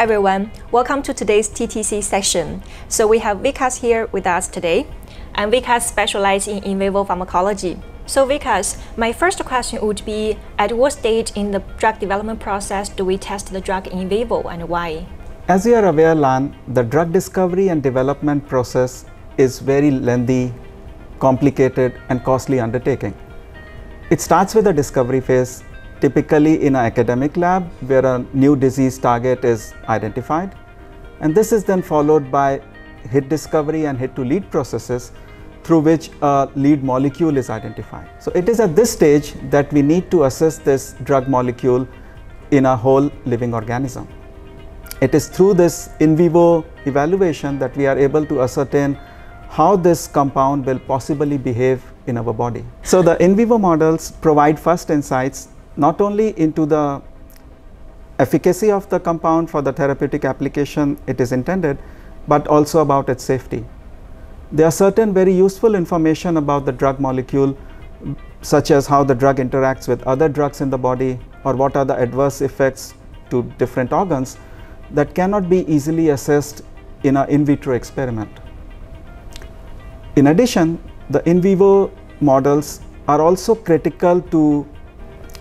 everyone, welcome to today's TTC session. So we have Vikas here with us today, and Vikas specializes in vivo pharmacology. So Vikas, my first question would be, at what stage in the drug development process do we test the drug in vivo and why? As you are aware, Lan, the drug discovery and development process is very lengthy, complicated and costly undertaking. It starts with the discovery phase, typically in an academic lab where a new disease target is identified, and this is then followed by hit discovery and hit to lead processes through which a lead molecule is identified. So it is at this stage that we need to assess this drug molecule in a whole living organism. It is through this in vivo evaluation that we are able to ascertain how this compound will possibly behave in our body. So the in vivo models provide first insights not only into the efficacy of the compound for the therapeutic application it is intended, but also about its safety. There are certain very useful information about the drug molecule, such as how the drug interacts with other drugs in the body, or what are the adverse effects to different organs, that cannot be easily assessed in an in vitro experiment. In addition, the in vivo models are also critical to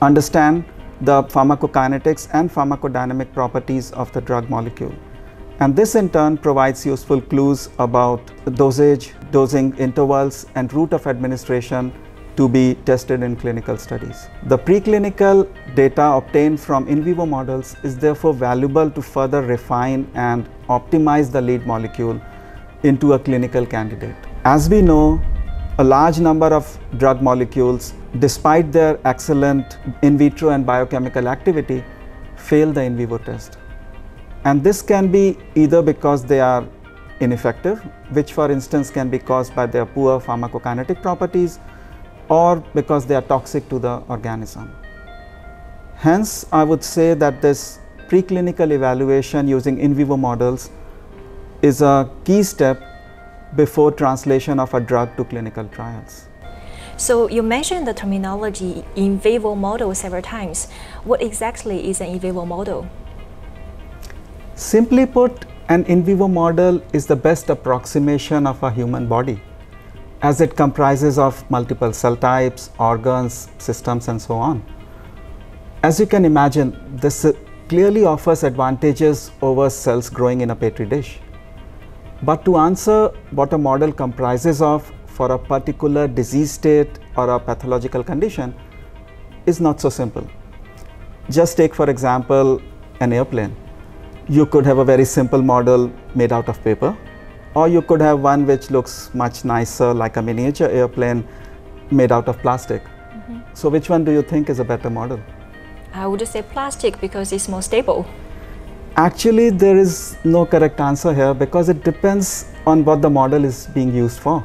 understand the pharmacokinetics and pharmacodynamic properties of the drug molecule. And this in turn provides useful clues about dosage, dosing intervals and route of administration to be tested in clinical studies. The preclinical data obtained from in vivo models is therefore valuable to further refine and optimize the lead molecule into a clinical candidate. As we know, a large number of drug molecules, despite their excellent in vitro and biochemical activity, fail the in vivo test. And this can be either because they are ineffective, which for instance can be caused by their poor pharmacokinetic properties, or because they are toxic to the organism. Hence, I would say that this preclinical evaluation using in vivo models is a key step before translation of a drug to clinical trials. So you mentioned the terminology in vivo model several times. What exactly is an in vivo model? Simply put, an in vivo model is the best approximation of a human body, as it comprises of multiple cell types, organs, systems and so on. As you can imagine, this clearly offers advantages over cells growing in a petri dish. But to answer what a model comprises of for a particular disease state or a pathological condition is not so simple. Just take for example an airplane. You could have a very simple model made out of paper, or you could have one which looks much nicer like a miniature airplane made out of plastic. So which one do you think is a better model? I would say plastic because it's more stable. Actually, there is no correct answer here because it depends on what the model is being used for.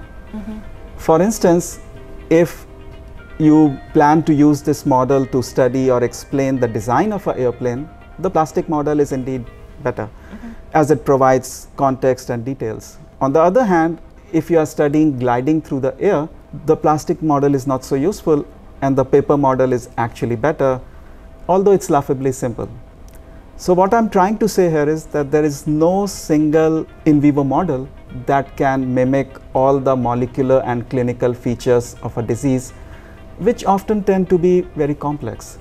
For instance, if you plan to use this model to study or explain the design of an airplane, the plastic model is indeed better, as it provides context and details. On the other hand, if you are studying gliding through the air, the plastic model is not so useful and the paper model is actually better, although it's laughably simple. So what I'm trying to say here is that there is no single in vivo model that can mimic all the molecular and clinical features of a disease, which often tend to be very complex.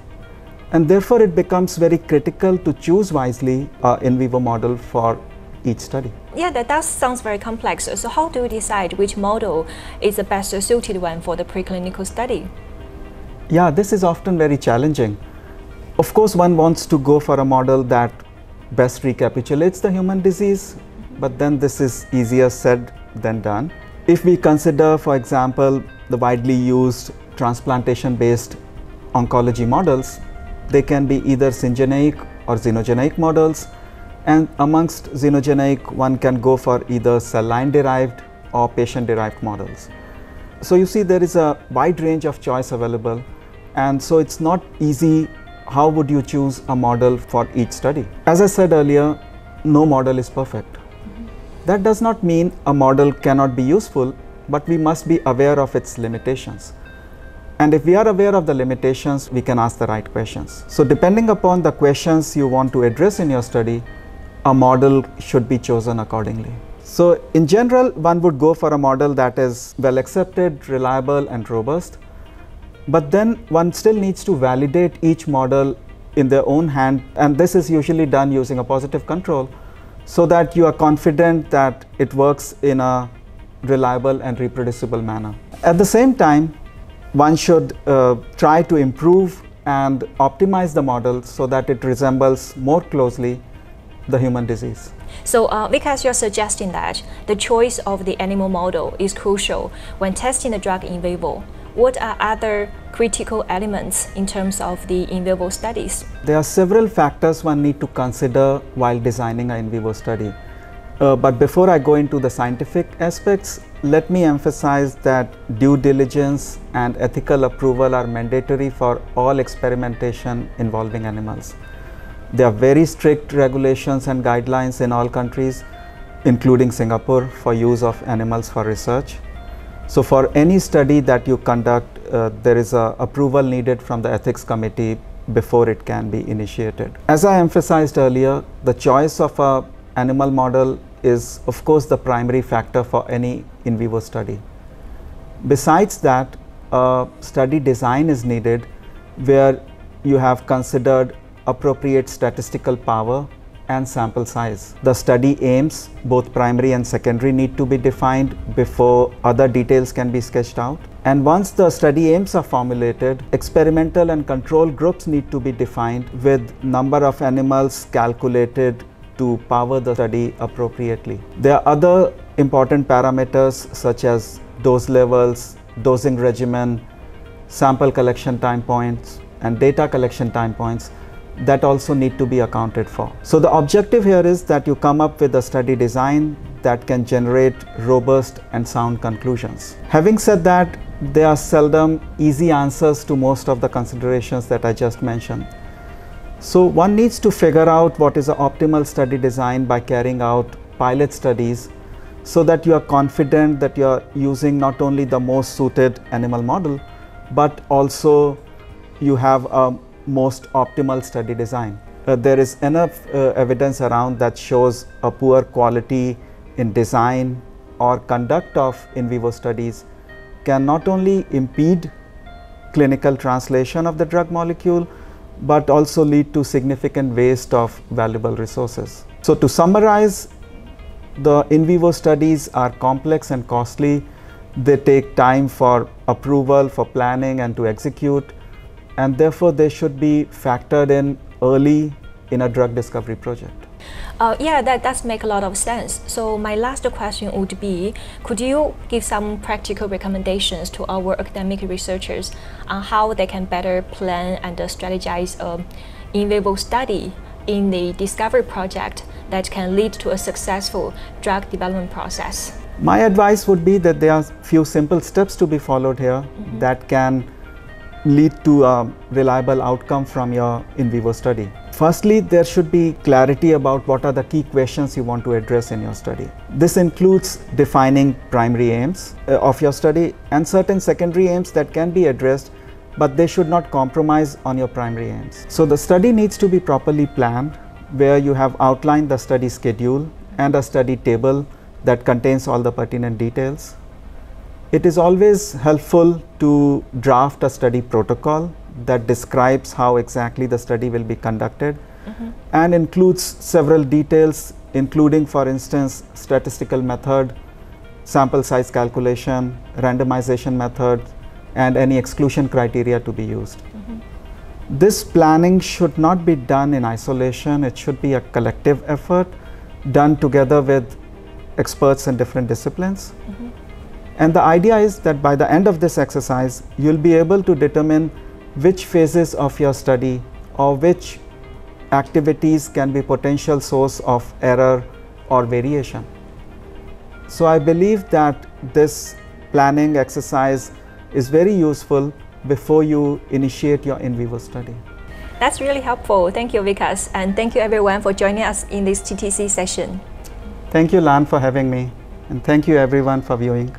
And therefore it becomes very critical to choose wisely an in vivo model for each study. Yeah, that does sound very complex. So how do we decide which model is the best suited one for the preclinical study? Yeah, this is often very challenging. Of course, one wants to go for a model that best recapitulates the human disease, but then this is easier said than done. If we consider, for example, the widely used transplantation-based oncology models, they can be either syngeneic or xenogenic models, and amongst xenogenic, one can go for either cell line derived or patient derived models. So you see, there is a wide range of choice available, and so it's not easy. How would you choose a model for each study? As I said earlier, no model is perfect. That does not mean a model cannot be useful, but we must be aware of its limitations. And if we are aware of the limitations, we can ask the right questions. So depending upon the questions you want to address in your study, a model should be chosen accordingly. So in general, one would go for a model that is well accepted, reliable and robust. But then one still needs to validate each model in their own hand, and this is usually done using a positive control so that you are confident that it works in a reliable and reproducible manner. At the same time, one should try to improve and optimize the model so that it resembles more closely the human disease. So because you're suggesting that the choice of the animal model is crucial when testing the drug in vivo, what are other critical elements in terms of the in vivo studies? There are several factors one need to consider while designing an in vivo study. But before I go into the scientific aspects, let me emphasize that due diligence and ethical approval are mandatory for all experimentation involving animals. There are very strict regulations and guidelines in all countries, including Singapore, for use of animals for research. So for any study that you conduct, there is an approval needed from the ethics committee before it can be initiated. As I emphasized earlier, the choice of an animal model is of course the primary factor for any in vivo study. Besides that, a study design is needed where you have considered appropriate statistical power and sample size. The study aims, both primary and secondary, need to be defined before other details can be sketched out. And once the study aims are formulated, experimental and control groups need to be defined with number of animals calculated to power the study appropriately. There are other important parameters such as dose levels, dosing regimen, sample collection time points, and data collection time points that also need to be accounted for. So the objective here is that you come up with a study design that can generate robust and sound conclusions. Having said that, there are seldom easy answers to most of the considerations that I just mentioned. So one needs to figure out what is the optimal study design by carrying out pilot studies so that you are confident that you are using not only the most suited animal model, but also you have a most optimal study design. There is enough evidence around that shows a poor quality in design or conduct of in vivo studies can not only impede clinical translation of the drug molecule, but also lead to significant waste of valuable resources. So to summarize, the in vivo studies are complex and costly. They take time for approval, for planning and to execute, and therefore they should be factored in early in a drug discovery project. Yeah, that does make a lot of sense. So my last question would be, could you give some practical recommendations to our academic researchers on how they can better plan and strategize an in vivo study in the discovery project that can lead to a successful drug development process? My advice would be that there are few simple steps to be followed here that can lead to a reliable outcome from your in vivo study. Firstly, there should be clarity about what are the key questions you want to address in your study. This includes defining primary aims of your study and certain secondary aims that can be addressed, but they should not compromise on your primary aims. So the study needs to be properly planned, where you have outlined the study schedule and a study table that contains all the pertinent details. It is always helpful to draft a study protocol that describes how exactly the study will be conducted and includes several details, including, for instance, statistical method, sample size calculation, randomization method, and any exclusion criteria to be used. This planning should not be done in isolation. It should be a collective effort done together with experts in different disciplines. And the idea is that by the end of this exercise, you'll be able to determine which phases of your study or which activities can be potential source of error or variation. So I believe that this planning exercise is very useful before you initiate your in vivo study. That's really helpful. Thank you, Vikas, and thank you everyone for joining us in this TTC session. Thank you, Lan, for having me, and thank you everyone for viewing.